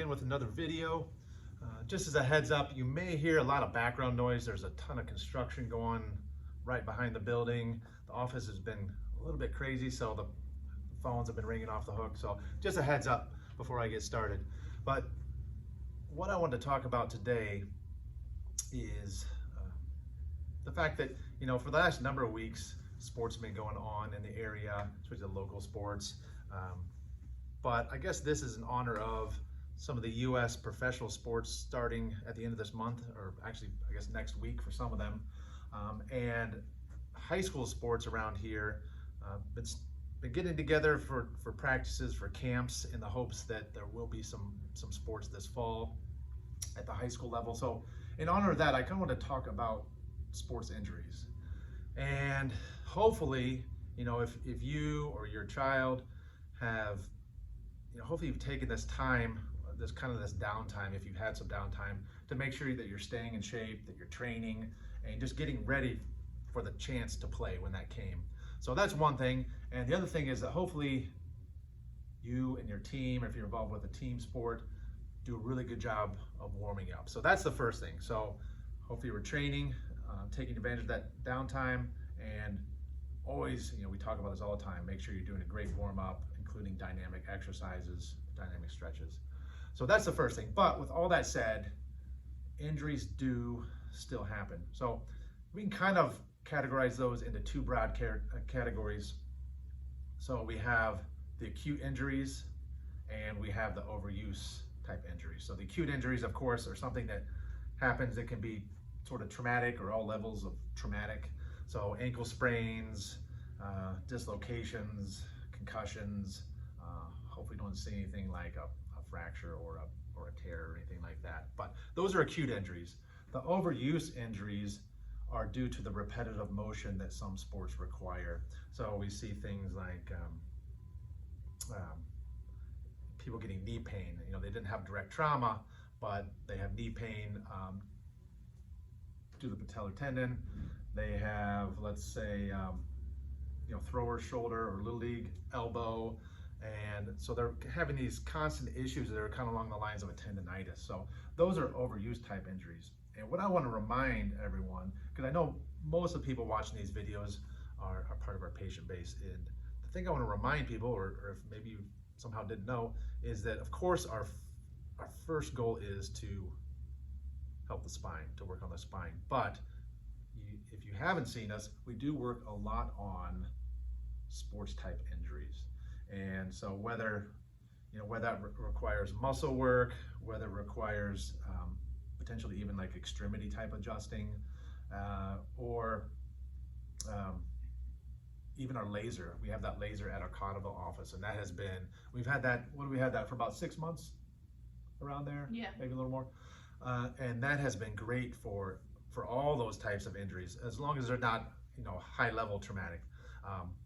again with another video. Just as a heads up, you may hear a lot of background noise. There's a ton of construction going right behind the building. The office has been a little bit crazy, so the phones have been ringing off the hook. So just a heads up before I get started. But what I want to talk about today is the fact that, for the last number of weeks, sports have been going on in the area, especially the local sports. But I guess this is in honor of some of the U.S. professional sports starting at the end of this month, or actually, I guess next week for some of them. And high school sports around here been getting together for practices, for camps, in the hopes that there will be some sports this fall at the high school level. So in honor of that, I kind of want to talk about sports injuries. And hopefully, if you or your child have, hopefully you've taken this time, this downtime, if you've had some downtime, to make sure that you're staying in shape, that you're training, and just getting ready for the chance to play when that came. So that's one thing. And the other thing is that hopefully you and your team, if you're involved with a team sport, do a really good job of warming up. So that's the first thing. So hopefully we're training, taking advantage of that downtime, and always, we talk about this all the time, make sure you're doing a great warm up, including dynamic exercises, dynamic stretches. So that's the first thing. But with all that said, injuries do still happen. So we can kind of categorize those into two broad categories. So we have the acute injuries and we have the overuse type injuries. So the acute injuries, of course, are something that happens that can be sort of traumatic, or all levels of traumatic. So ankle sprains, dislocations, concussions. Hopefully don't see anything like a fracture or a tear or anything like that. But those are acute injuries. The overuse injuries are due to the repetitive motion that some sports require. So we see things like people getting knee pain. They didn't have direct trauma, but they have knee pain due to the patellar tendon. They have, let's say, thrower shoulder or little league elbow. And so they're having these constant issues that are kind of along the lines of a tendonitis. So those are overuse type injuries. And what I want to remind everyone, because I know most of the people watching these videos are part of our patient base, and the thing I want to remind people, or if maybe you somehow didn't know, is that of course our first goal is to help the spine, to work on the spine. But if you haven't seen us, we do work a lot on sports type injuries. And so whether that requires muscle work, whether it requires potentially even like extremity type adjusting, or even our laser. We have that laser at our Cotterville office, and that has been, we've had that for about 6 months, around there, yeah, maybe a little more. And that has been great for all those types of injuries, as long as they're not, high level traumatic.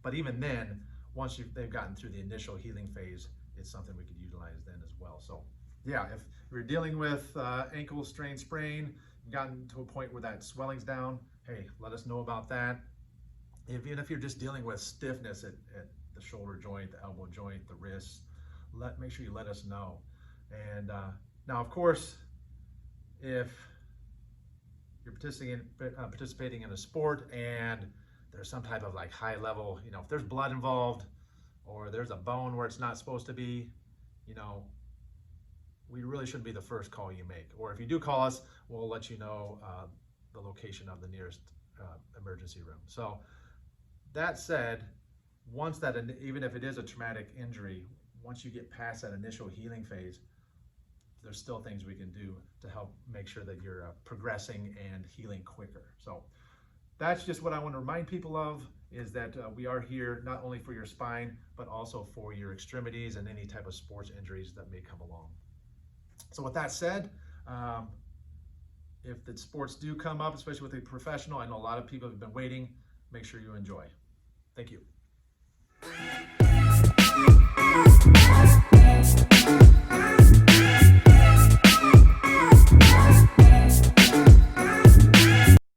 But even then, once they've gotten through the initial healing phase, it's something we could utilize then as well. So yeah, if you're dealing with ankle strain, sprain, you've gotten to a point where that swelling's down, hey, let us know about that. Even if you're just dealing with stiffness at the shoulder joint, the elbow joint, the wrist, make sure you let us know. And now, of course, if you're participating in a sport and there's some type of like high level, if there's blood involved, or there's a bone where it's not supposed to be, we really shouldn't be the first call you make. Or if you do call us, we'll let you know the location of the nearest emergency room. So that said, once that, even if it is a traumatic injury, once you get past that initial healing phase, there's still things we can do to help make sure that you're progressing and healing quicker. So that's just what I want to remind people of, is that we are here not only for your spine, but also for your extremities and any type of sports injuries that may come along. So with that said, if the sports do come up, especially with a professional, I know a lot of people have been waiting, make sure you enjoy. Thank you.